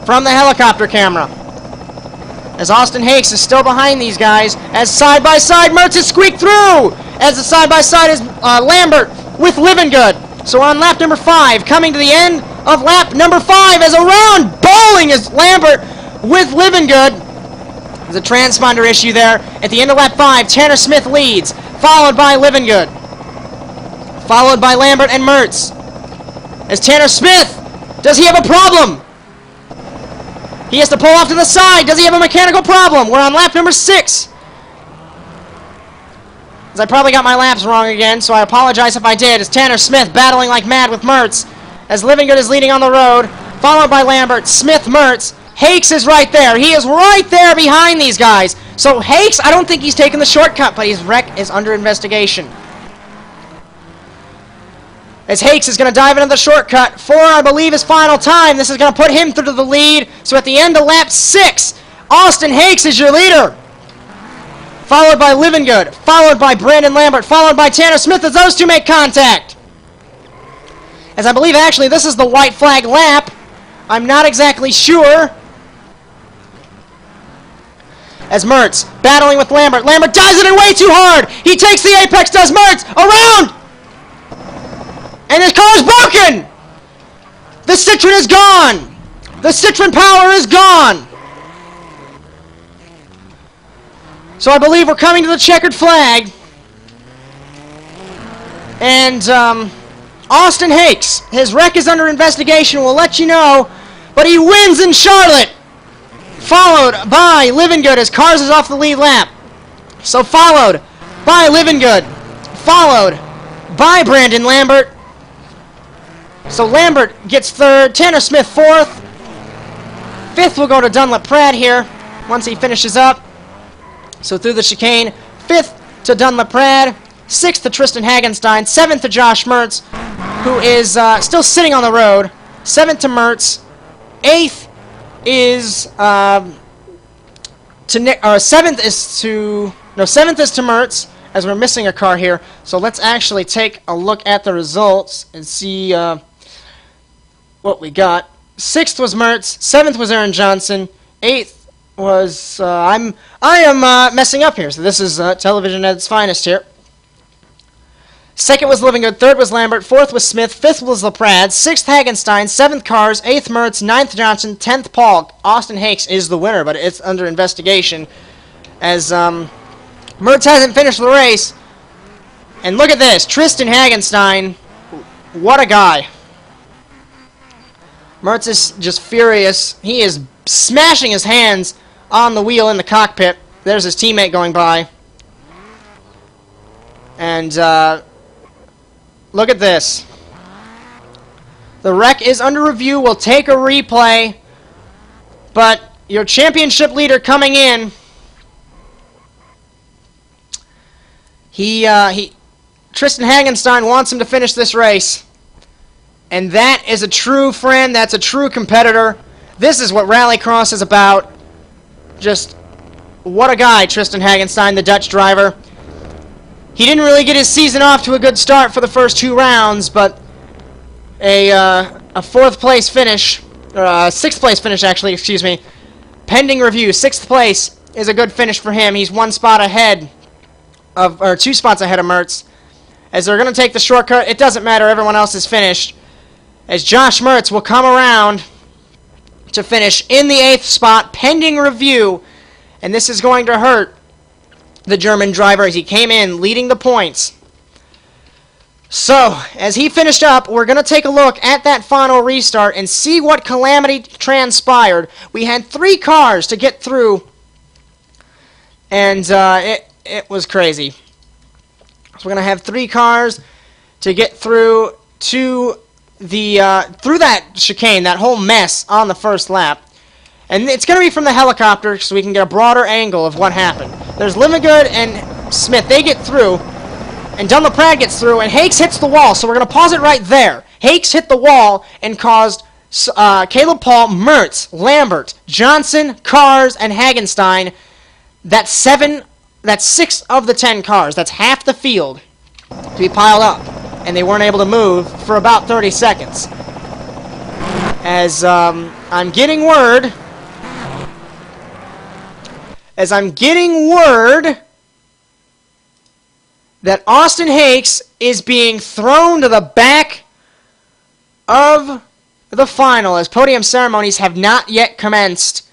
from the helicopter camera. As Austin Hakes is still behind these guys, as side-by-side Mertz has squeaked through! As the side-by-side is Lambert with Livingood. So on lap number 5, coming to the end of lap number 5, as around bowling is Lambert with Livingood. There's a transponder issue there. At the end of lap 5, Tanner Smith leads, followed by Livingood, followed by Lambert and Mertz. As Tanner Smith, does he have a problem? He has to pull off to the side. Does he have a mechanical problem? We're on lap number 6. As I probably got my laps wrong again, so I apologize if I did. As Tanner Smith battling like mad with Mertz, as Livingood is leading on the road, followed by Lambert, Smith, Mertz. Hakes is right there. He is right there behind these guys. So Hakes, I don't think he's taken the shortcut, but his wreck is under investigation. As Hakes is going to dive into the shortcut for, I believe, his final time. This is going to put him through to the lead. So at the end of lap 6, Austin Hakes is your leader. Followed by Livingood, followed by Brandon Lambert, followed by Tanner Smith as those 2 make contact. As I believe, actually, this is the white flag lap. I'm not exactly sure. As Mertz, battling with Lambert. Lambert dives it in way too hard. He takes the apex, does Mertz. Around! And his car is broken! The Citroen is gone! The Citroen power is gone! So I believe we're coming to the checkered flag. And, Austin Hakes, his wreck is under investigation. We'll let you know. But he wins in Charlotte! Followed by Livingood as Cars is off the lead lap. So followed by Livingood. Followed by Brandon Lambert. So Lambert gets 3rd. Tanner Smith 4th. 5th will go to Dunlop Pratt here once he finishes up. So through the chicane. 5th to Dunlop Pratt. 6th to Tristan Hagenstein. 7th to Josh Mertz, who is still sitting on the road. 7th to Mertz. 8th is to Nick, or 7th is to, no, 7th is to Mertz, as we're missing a car here. So let's actually take a look at the results and see what we got. 6th was Mertz, 7th was Aaron Johnson, 8th was, I am messing up here, so this is television at its finest here. 2nd was Livingood, 3rd was Lambert, 4th was Smith, 5th was LaPrade, 6th Hagenstein, 7th Cars, 8th Mertz, 9th Johnson, 10th Paul. Austin Hakes is the winner, but it's under investigation as Mertz hasn't finished the race. And look at this. Tristan Hagenstein. What a guy. Mertz is just furious. He is smashing his hands on the wheel in the cockpit. There's his teammate going by. And look at this. The wreck is under review. We'll take a replay. But your championship leader coming in, Tristan Hagenstein wants him to finish this race. And that is a true friend. That's a true competitor. This is what Rallycross is about. Just what a guy, Tristan Hagenstein, the Dutch driver. He didn't really get his season off to a good start for the first 2 rounds, but a 4th place finish, or a 6th place finish actually, excuse me, pending review. 6th place is a good finish for him. He's 1 spot ahead of, or 2 spots ahead of Mertz. As they're going to take the shortcut, it doesn't matter, everyone else is finished. As Josh Mertz will come around to finish in the 8th spot, pending review. And this is going to hurt the German driver as he came in leading the points. So, as he finished up, we're going to take a look at that final restart and see what calamity transpired. We had 3 cars to get through, and it was crazy. So we're going to have 3 cars to get through to through that chicane, that whole mess on the first lap. And it's going to be from the helicopter so we can get a broader angle of what happened. There's Livingood and Smith. They get through. And Dunlop-Pratt gets through. And Hakes hits the wall. So we're going to pause it right there. Hakes hit the wall and caused Caleb Paul, Mertz, Lambert, Johnson, Cars, and Hagenstein. That's 6 of the 10 cars. That's half the field to be piled up. And they weren't able to move for about 30 seconds. As I'm getting word that Austin Hakes is being thrown to the back of the final, as podium ceremonies have not yet commenced,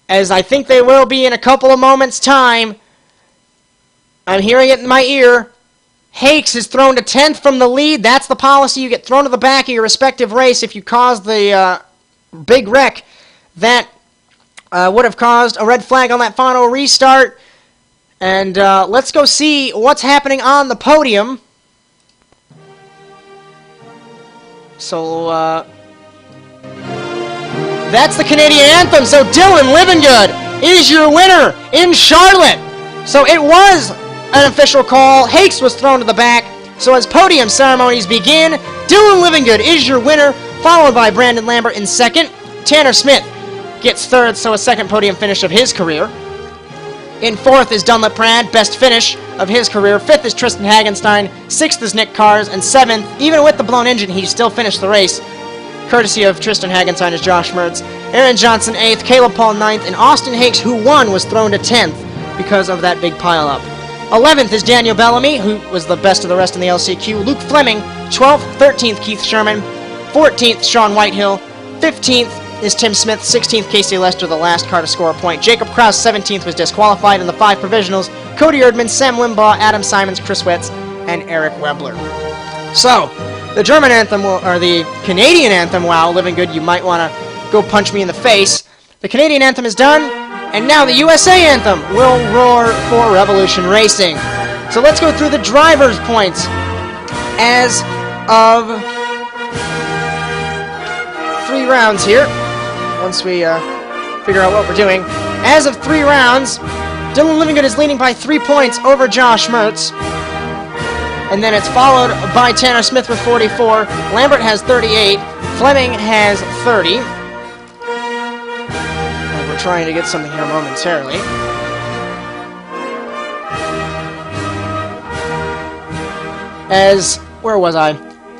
as I think they will be in a couple of moments' time. I'm hearing it in my ear. Hakes is thrown to 10th from the lead. That's the policy. You get thrown to the back of your respective race if you cause the big wreck. That would have caused a red flag on that final restart. And let's go see what's happening on the podium. So, that's the Canadian anthem. So Dylan Livingood is your winner in Charlotte. So it was an official call. Hakes was thrown to the back. So as podium ceremonies begin, Dylan Livingood is your winner, followed by Brandon Lambert in 2nd. Tanner Smith gets 3rd, so a 2nd podium finish of his career. In 4th is Dunlop-Pratt, best finish of his career. 5th is Tristan Hagenstein. 6th is Nick Cars. And 7th, even with the blown engine, he still finished the race. Courtesy of Tristan Hagenstein is Josh Mertz. Aaron Johnson 8th, Caleb Paul 9th, and Austin Hakes, who won, was thrown to 10th because of that big pile-up. 11th is Daniel Bellamy, who was the best of the rest in the LCQ. Luke Fleming, 12th. 13th, Keith Sherman. 14th, Sean Whitehill. 15th is Tim Smith. 16th, Casey Lester, the last car to score a point. Jacob Krause, 17th, was disqualified in the 5 provisionals. Cody Erdman, Sam Limbaugh, Adam Simons, Chris Wetz, and Eric Webler. So, the German anthem, or the Canadian anthem, wow, Livingood, you might want to go punch me in the face. The Canadian anthem is done. And now the USA anthem will roar for Revolution Racing. So let's go through the drivers' points as of 3 rounds here. Once we figure out what we're doing. As of 3 rounds, Dylan Livingood is leading by 3 points over Josh Mertz. And then it's followed by Tanner Smith with 44. Lambert has 38. Fleming has 30. Trying to get something here momentarily. Where was I?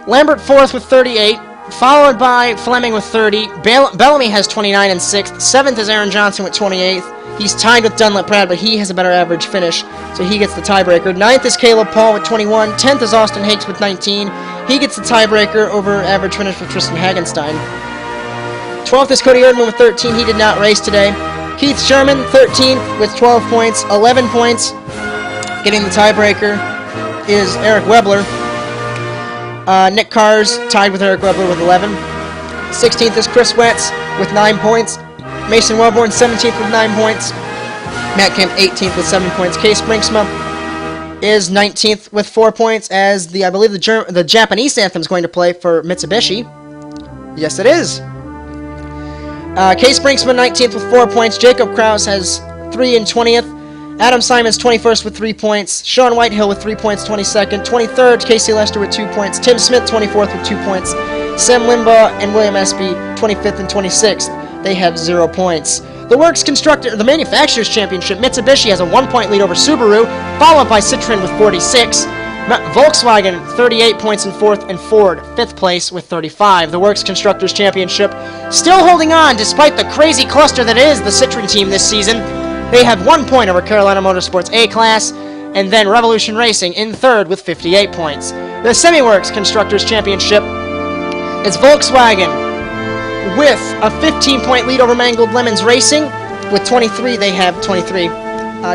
Lambert 4th with 38, followed by Fleming with 30. Bellamy has 29 and 6th. 7th is Aaron Johnson with 28th. He's tied with Dunlop-Pratt, but he has a better average finish, so he gets the tiebreaker. 9th is Caleb Paul with 21. 10th is Austin Hakes with 19. He gets the tiebreaker over average finish with Tristan Hagenstein. 12th is Cody Erdman with 13. He did not race today. Keith Sherman, 13th with 12 points. 11 points Getting the tiebreaker is Eric Webler. Nick Carr's tied with Eric Webler with 11. 16th is Chris Wetz with 9 points. Mason Wellborn 17th with 9 points. Matt Kemp 18th with 7 points. Case Brinksma is 19th with 4 points, as I believe the Japanese anthem is going to play for Mitsubishi. Yes, it is. Case Brinksma 19th with 4 points. Jacob Krause has 3 and 20th. Adam Simons 21st with 3 points. Sean Whitehill with 3 points, 22nd. 23rd, Casey Lester with 2 points. Tim Smith 24th with 2 points. Sam Limbaugh and William Espy 25th and 26th. They have 0 points. The Manufacturers Championship, Mitsubishi has a 1-point lead over Subaru, followed by Citroen with 46. Volkswagen 38 points in 4th, and Ford 5th place with 35. The Works Constructors Championship still holding on despite the crazy cluster that is the Citroen team this season. They have 1 point over Carolina Motorsports A-Class, and then Revolution Racing in 3rd with 58 points. The Semi-Works Constructors Championship is Volkswagen with a 15-point lead over Mangled Lemons Racing. With 23, they have 23.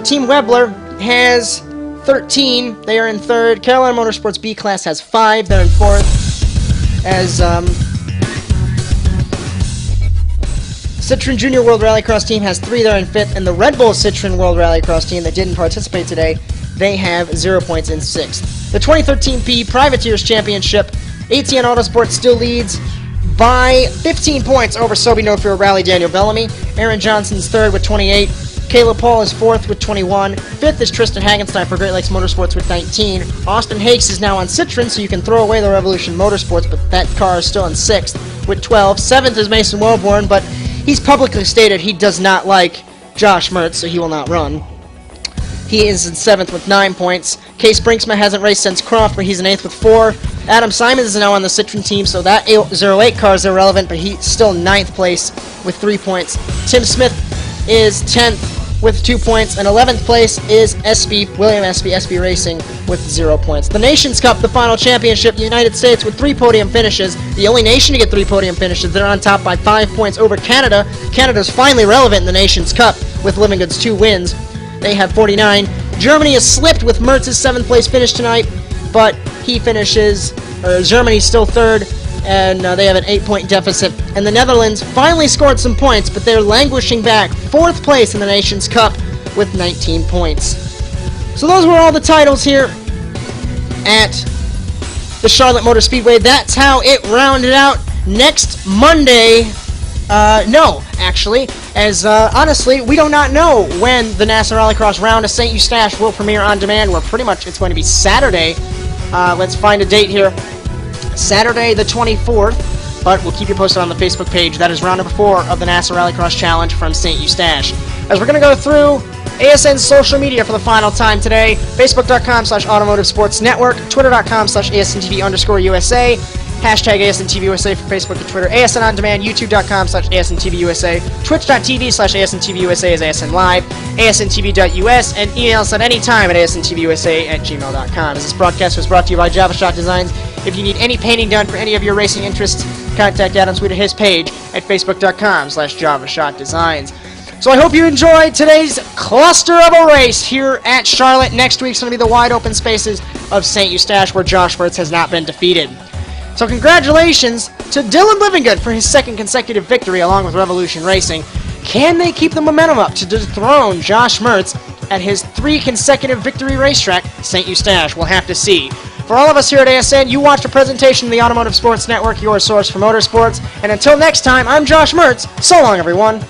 Team Webler has 13. They are in 3rd. Carolina Motorsports B-Class has 5. They're in 4th. As Citroen Junior World Rallycross team has 3. They're in 5th. And the Red Bull Citroen World Rallycross team that didn't participate today, they have 0 points in 6th. The 2013 P Privateers Championship, ATN Autosport still leads by 15 points over Sobe Nofield Rally Daniel Bellamy. Aaron Johnson's 3rd with 28. Caleb Paul is 4th with 21. 5th is Tristan Hagenstein for Great Lakes Motorsports with 19. Austin Hakes is now on Citroen, so you can throw away the Revolution Motorsports, but that car is still in 6th with 12. 7th is Mason Wellborn, but he's publicly stated he does not like Josh Mertz, so he will not run. He is in 7th with 9 points. Case Brinksma hasn't raced since Croft, but he's in 8th with 4. Adam Simons is now on the Citroen team, so that 08 car is irrelevant, but he's still 9th place with 3 points. Tim Smith is 10th with 2 points, and 11th place is William Espy Racing with 0 points. The Nations Cup, the final championship, United States with 3 podium finishes. The only nation to get 3 podium finishes. They're on top by 5 points over Canada. Canada's finally relevant in the Nations Cup with Living Goods 2 wins. They have 49. Germany has slipped with Mertz's 7th place finish tonight, but Germany's still 3rd, and they have an 8-point deficit. And the Netherlands finally scored some points, but they're languishing back, 4th place in the Nations Cup with 19 points. So those were all the titles here at the Charlotte Motor Speedway. That's how it rounded out. Next Monday, honestly, we do not know when the NASA Rallycross Round of St. Eustache will premiere on demand. It's going to be Saturday. Let's find a date here. Saturday the 24th, but we'll keep you posted on the Facebook page. That is round number 4 of the NASA Rallycross Challenge from St. Eustache. As we're going to go through ASN's social media for the final time today, Facebook.com/Automotive Sports Network, Twitter.com/ASNTV_USA, hashtag ASNTVUSA for Facebook and Twitter, ASN On Demand, YouTube.com/ASNTVUSA, Twitch.tv/ASNTVUSA is ASN Live, ASNTV.US, and email us at any time at ASNTVUSA@gmail.com. As this broadcast was brought to you by JavaShot Designs. If you need any painting done for any of your racing interests, contact Adam Sweet at his page at Facebook.com/JavaShot Designs. So I hope you enjoyed today's cluster of a race here at Charlotte. Next week's going to be the wide open spaces of St. Eustache, where Josh Mertz has not been defeated. So congratulations to Dylan Livingood for his 2nd consecutive victory along with Revolution Racing. Can they keep the momentum up to dethrone Josh Mertz at his 3 consecutive victory racetrack, St. Eustache? We'll have to see. For all of us here at ASN, you watched a presentation of the Automotive Sports Network, your source for motorsports. And until next time, I'm Josh Mertz. So long, everyone.